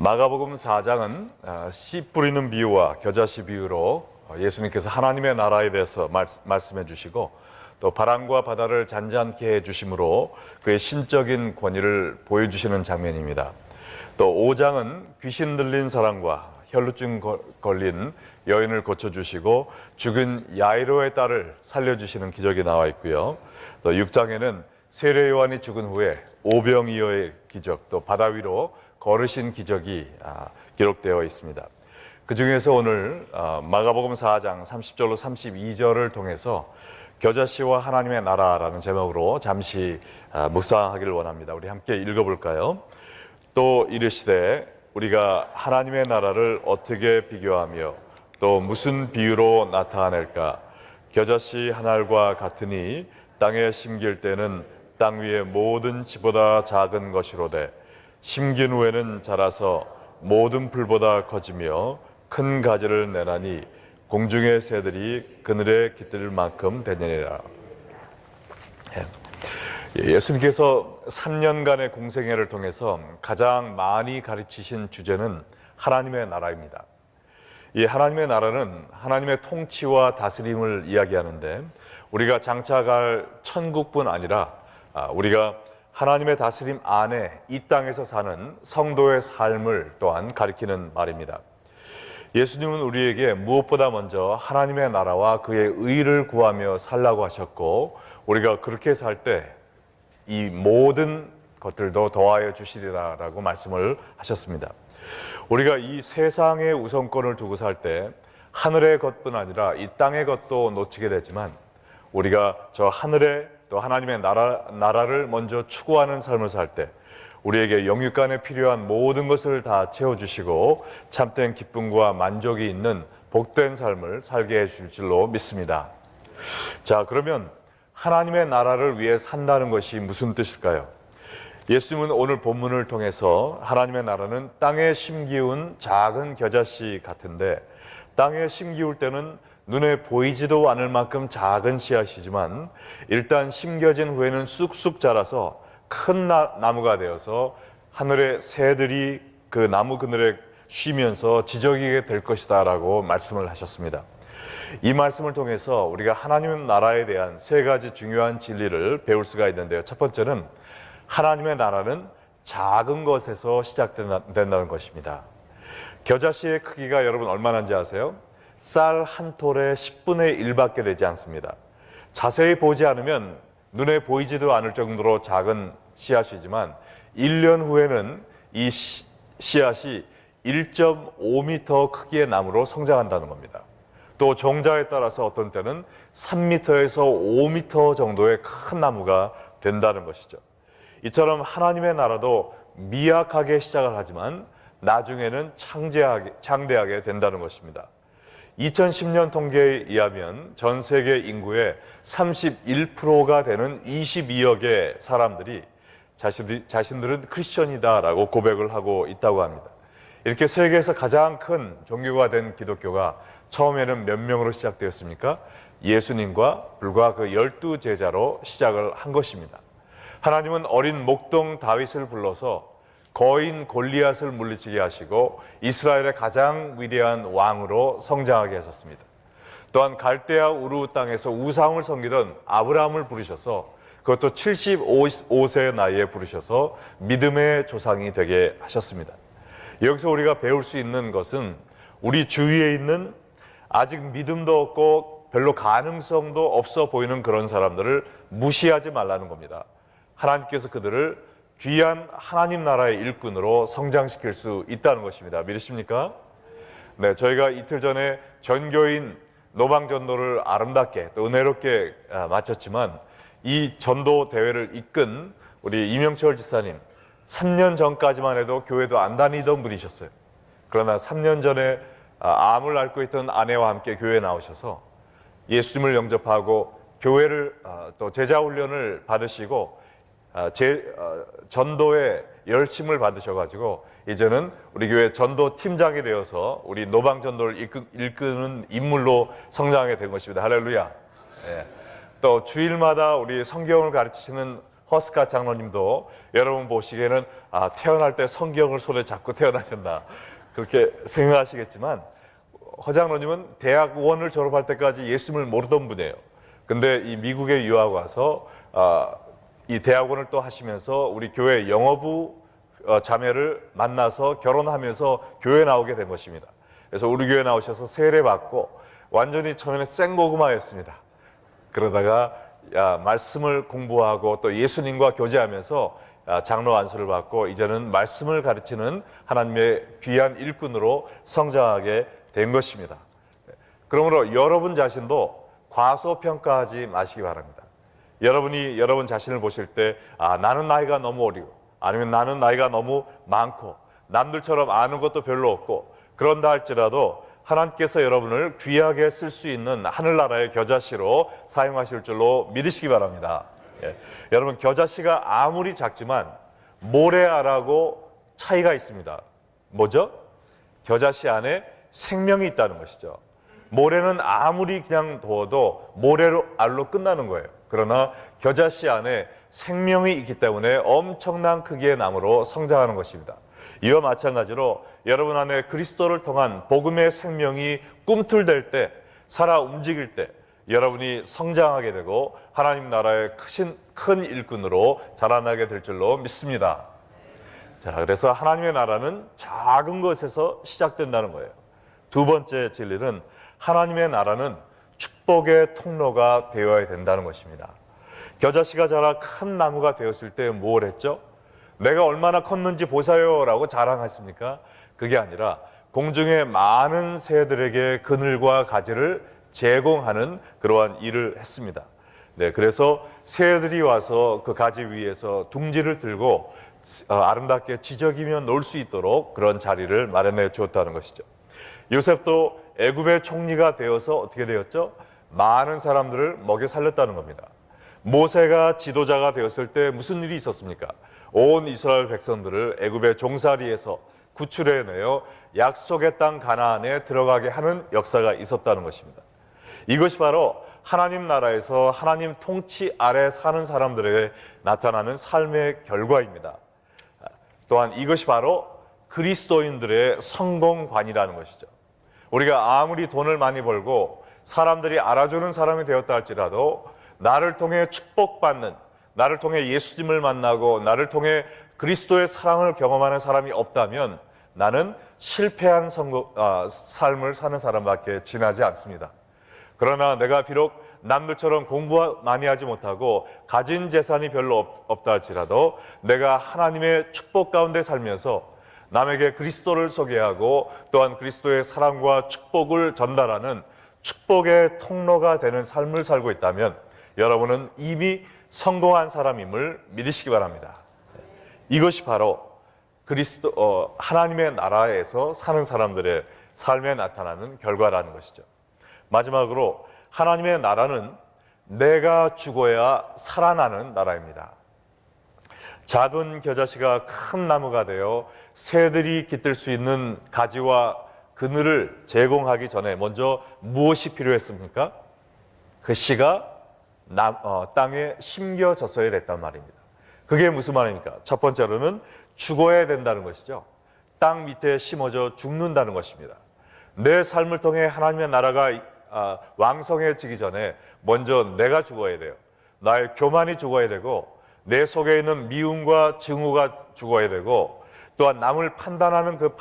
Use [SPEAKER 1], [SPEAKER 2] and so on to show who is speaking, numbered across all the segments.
[SPEAKER 1] 마가복음 4장은 씨 뿌리는 비유와 겨자씨 비유로 예수님께서 하나님의 나라에 대해서 말씀해 주시고, 또 바람과 바다를 잔잔케 해 주심으로 그의 신적인 권위를 보여주시는 장면입니다. 또 5장은 귀신 들린 사람과 혈루증 걸린 여인을 고쳐주시고 죽은 야이로의 딸을 살려주시는 기적이 나와 있고요. 또 6장에는 세례 요한이 죽은 후에 오병이어의 기적, 또 바다 위로 걸으신 기적이 기록되어 있습니다. 그 중에서 오늘 마가복음 4장 30절로 32절을 통해서 겨자씨와 하나님의 나라라는 제목으로 잠시 묵상하기를 원합니다. 우리 함께 읽어볼까요? 또 이르시되 우리가 하나님의 나라를 어떻게 비교하며 또 무슨 비유로 나타낼까? 겨자씨 한 알과 같으니 땅에 심길 때는 땅 위의 모든 지보다 작은 것이로되 심긴 후에는 자라서 모든 풀보다 커지며 큰 가지를 내나니 공중의 새들이 그늘에 깃들 만큼 되느니라. 예수님께서 3년간의 공생애를 통해서 가장 많이 가르치신 주제는 하나님의 나라입니다. 이 하나님의 나라는 하나님의 통치와 다스림을 이야기하는데, 우리가 장차갈 천국뿐 아니라 우리가 하나님의 다스림 안에 이 땅에서 사는 성도의 삶을 또한 가리키는 말입니다. 예수님은 우리에게 무엇보다 먼저 하나님의 나라와 그의 의를 구하며 살라고 하셨고, 우리가 그렇게 살 때 이 모든 것들도 더하여 주시리라라고 말씀을 하셨습니다. 우리가 이 세상의 우선권을 두고 살 때 하늘의 것뿐 아니라 이 땅의 것도 놓치게 되지만, 우리가 저 하늘의 또 하나님의 나라를 먼저 추구하는 삶을 살 때 우리에게 영육간에 필요한 모든 것을 다 채워주시고 참된 기쁨과 만족이 있는 복된 삶을 살게 해줄 줄로 믿습니다. 자, 그러면 하나님의 나라를 위해 산다는 것이 무슨 뜻일까요? 예수님은 오늘 본문을 통해서 하나님의 나라는 땅에 심기운 작은 겨자씨 같은데, 땅에 심기울 때는 눈에 보이지도 않을 만큼 작은 씨앗이지만 일단 심겨진 후에는 쑥쑥 자라서 큰 나무가 되어서 하늘의 새들이 그 나무 그늘에 쉬면서 지저귀게 될 것이다 라고 말씀을 하셨습니다. 이 말씀을 통해서 우리가 하나님의 나라에 대한 세 가지 중요한 진리를 배울 수가 있는데요. 첫 번째는 하나님의 나라는 작은 것에서 시작된다는 것입니다. 겨자씨의 크기가 여러분 얼마나인지 아세요? 쌀 한 톨의 10분의 1밖에 되지 않습니다. 자세히 보지 않으면 눈에 보이지도 않을 정도로 작은 씨앗이지만 1년 후에는 이 씨앗이 1.5m 크기의 나무로 성장한다는 겁니다. 또 종자에 따라서 어떤 때는 3m에서 5m 정도의 큰 나무가 된다는 것이죠. 이처럼 하나님의 나라도 미약하게 시작을 하지만 나중에는 창대하게 된다는 것입니다. 2010년 통계에 의하면 전 세계 인구의 31%가 되는 22억의 사람들이 자신들은 크리스천이다라고 고백을 하고 있다고 합니다. 이렇게 세계에서 가장 큰 종교가 된 기독교가 처음에는 몇 명으로 시작되었습니까? 예수님과 불과 그 12제자로 시작을 한 것입니다. 하나님은 어린 목동 다윗을 불러서 거인 골리앗을 물리치게 하시고 이스라엘의 가장 위대한 왕으로 성장하게 하셨습니다. 또한 갈대아 우루 땅에서 우상을 섬기던 아브라함을 부르셔서, 그것도 75세의 나이에 부르셔서 믿음의 조상이 되게 하셨습니다. 여기서 우리가 배울 수 있는 것은 우리 주위에 있는 아직 믿음도 없고 별로 가능성도 없어 보이는 그런 사람들을 무시하지 말라는 겁니다. 하나님께서 그들을 귀한 하나님 나라의 일꾼으로 성장시킬 수 있다는 것입니다. 믿으십니까? 네, 저희가 이틀 전에 전교인 노방전도를 아름답게 또 은혜롭게 마쳤지만, 이 전도 대회를 이끈 우리 이명철 지사님, 3년 전까지만 해도 교회도 안 다니던 분이셨어요. 그러나 3년 전에 암을 앓고 있던 아내와 함께 교회에 나오셔서 예수님을 영접하고 교회를 또 제자훈련을 받으시고 전도의 열심을 받으셔가지고 이제는 우리 교회 전도 팀장이 되어서 우리 노방전도를 이끄는 인물로 성장하게 된 것입니다. 할렐루야. 또 주일마다 우리 성경을 가르치시는 허스카 장로님도 여러분 보시기에는 태어날 때 성경을 손에 잡고 태어나셨나 그렇게 생각하시겠지만, 허 장로님은 대학원을 졸업할 때까지 예수님을 모르던 분이에요. 근데 이 미국에 유학 와서 이 대학원을 또 하시면서 우리 교회 영어부 자매를 만나서 결혼하면서 교회 나오게 된 것입니다. 그래서 우리 교회 나오셔서 세례 받고 완전히 처음에는 생고구마였습니다. 그러다가 말씀을 공부하고 또 예수님과 교제하면서 장로 안수를 받고 이제는 말씀을 가르치는 하나님의 귀한 일꾼으로 성장하게 된 것입니다. 그러므로 여러분 자신도 과소평가하지 마시기 바랍니다. 여러분이 여러분 자신을 보실 때 나는 나이가 너무 어리고, 아니면 나는 나이가 너무 많고, 남들처럼 아는 것도 별로 없고, 그런다 할지라도 하나님께서 여러분을 귀하게 쓸 수 있는 하늘나라의 겨자씨로 사용하실 줄로 믿으시기 바랍니다. 여러분, 겨자씨가 아무리 작지만 모래알하고 차이가 있습니다. 뭐죠? 겨자씨 안에 생명이 있다는 것이죠. 모래는 아무리 그냥 둬도 모래알로 끝나는 거예요. 그러나 겨자씨 안에 생명이 있기 때문에 엄청난 크기의 나무로 성장하는 것입니다. 이와 마찬가지로 여러분 안에 그리스도를 통한 복음의 생명이 꿈틀댈 때, 살아 움직일 때 여러분이 성장하게 되고 하나님 나라의 큰 일꾼으로 자라나게 될 줄로 믿습니다. 자, 그래서 하나님의 나라는 작은 것에서 시작된다는 거예요. 두 번째 진리는 하나님의 나라는 축복의 통로가 되어야 된다는 것입니다. 겨자씨가 자라 큰 나무가 되었을 때 뭘 했죠? 내가 얼마나 컸는지 보세요 라고 자랑했습니까? 그게 아니라 공중의 많은 새들에게 그늘과 가지를 제공하는 그러한 일을 했습니다. 네, 그래서 새들이 와서 그 가지 위에서 둥지를 들고 아름답게 지저귀며 놀 수 있도록 그런 자리를 마련해 주었다는 것이죠. 요셉도 애굽의 총리가 되어서 어떻게 되었죠? 많은 사람들을 먹여 살렸다는 겁니다. 모세가 지도자가 되었을 때 무슨 일이 있었습니까? 온 이스라엘 백성들을 애굽의 종살이에서 구출해내어 약속의 땅 가나안에 들어가게 하는 역사가 있었다는 것입니다. 이것이 바로 하나님 나라에서 하나님 통치 아래 사는 사람들에게 나타나는 삶의 결과입니다. 또한 이것이 바로 그리스도인들의 성공관이라는 것이죠. 우리가 아무리 돈을 많이 벌고 사람들이 알아주는 사람이 되었다 할지라도 나를 통해 축복받는, 나를 통해 예수님을 만나고 나를 통해 그리스도의 사랑을 경험하는 사람이 없다면 나는 실패한 삶을 사는 사람밖에 지나지 않습니다. 그러나 내가 비록 남들처럼 공부 많이 하지 못하고 가진 재산이 별로 없다 할지라도 내가 하나님의 축복 가운데 살면서 남에게 그리스도를 소개하고 또한 그리스도의 사랑과 축복을 전달하는 축복의 통로가 되는 삶을 살고 있다면 여러분은 이미 성공한 사람임을 믿으시기 바랍니다. 이것이 바로 하나님의 나라에서 사는 사람들의 삶에 나타나는 결과라는 것이죠. 마지막으로 하나님의 나라는 내가 죽어야 살아나는 나라입니다. 작은 겨자씨가 큰 나무가 되어 새들이 깃들 수 있는 가지와 그늘을 제공하기 전에 먼저 무엇이 필요했습니까? 그 씨가 땅에 심겨졌어야 됐단 말입니다. 그게 무슨 말입니까? 첫 번째로는 죽어야 된다는 것이죠. 땅 밑에 심어져 죽는다는 것입니다. 내 삶을 통해 하나님의 나라가 왕성해지기 전에 먼저 내가 죽어야 돼요. 나의 교만이 죽어야 되고 내 속에 있는 미움과 증오가 죽어야 되고 또한 남을 판단하는 그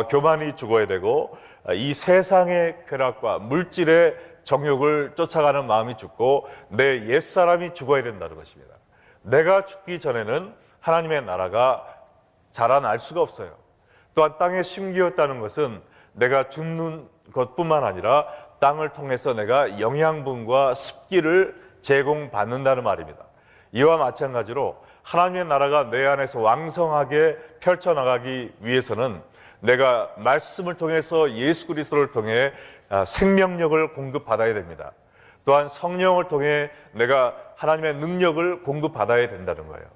[SPEAKER 1] 교만이 죽어야 되고 이 세상의 쾌락과 물질의 정욕을 쫓아가는 마음이 죽고 내 옛사람이 죽어야 된다는 것입니다. 내가 죽기 전에는 하나님의 나라가 자라날 수가 없어요. 또한 땅에 심기었다는 것은 내가 죽는 것뿐만 아니라 땅을 통해서 내가 영양분과 습기를 제공받는다는 말입니다. 이와 마찬가지로 하나님의 나라가 내 안에서 왕성하게 펼쳐나가기 위해서는 내가 말씀을 통해서 예수 그리스도를 통해 생명력을 공급받아야 됩니다. 또한 성령을 통해 내가 하나님의 능력을 공급받아야 된다는 거예요.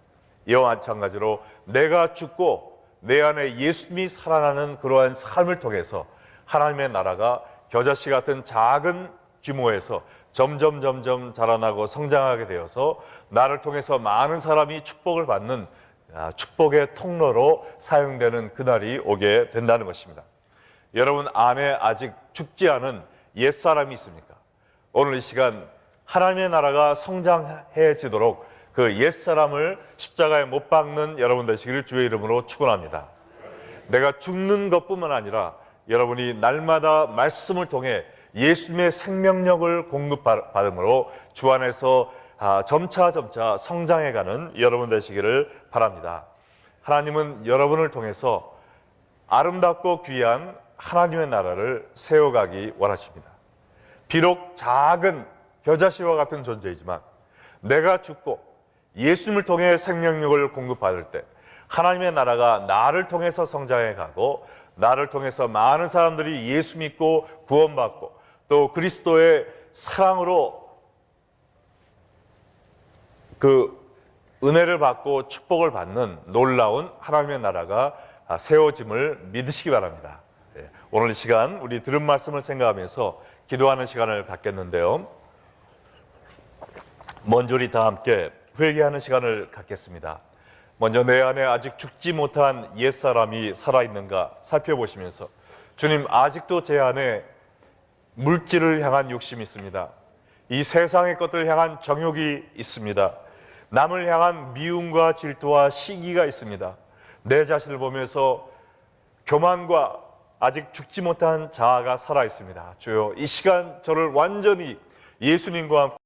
[SPEAKER 1] 이와 마찬가지로 내가 죽고 내 안에 예수님이 살아나는 그러한 삶을 통해서 하나님의 나라가 겨자씨 같은 작은 규모에서 점점 자라나고 성장하게 되어서 나를 통해서 많은 사람이 축복을 받는 축복의 통로로 사용되는 그날이 오게 된다는 것입니다. 여러분 안에 아직 죽지 않은 옛사람이 있습니까? 오늘 이 시간 하나님의 나라가 성장해지도록 그 옛사람을 십자가에 못 박는 여러분 되시기를 주의 이름으로 축원합니다. 내가 죽는 것뿐만 아니라 여러분이 날마다 말씀을 통해 예수님의 생명력을 공급받음으로 주 안에서 점차 성장해가는 여러분 되시기를 바랍니다. 하나님은 여러분을 통해서 아름답고 귀한 하나님의 나라를 세워가기 원하십니다. 비록 작은 겨자씨와 같은 존재이지만 내가 죽고 예수님을 통해 생명력을 공급받을 때 하나님의 나라가 나를 통해서 성장해가고 나를 통해서 많은 사람들이 예수 믿고 구원받고 또 그리스도의 사랑으로 그 은혜를 받고 축복을 받는 놀라운 하나님의 나라가 세워짐을 믿으시기 바랍니다. 오늘 이 시간 우리 들은 말씀을 생각하면서 기도하는 시간을 갖겠는데요. 먼저 우리 다 함께 회개하는 시간을 갖겠습니다. 먼저 내 안에 아직 죽지 못한 옛사람이 살아있는가 살펴보시면서 주님, 아직도 제 안에 물질을 향한 욕심이 있습니다. 이 세상의 것들을 향한 정욕이 있습니다. 남을 향한 미움과 질투와 시기가 있습니다. 내 자신을 보면서 교만과 아직 죽지 못한 자아가 살아있습니다. 주여, 이 시간 저를 완전히 예수님과 함께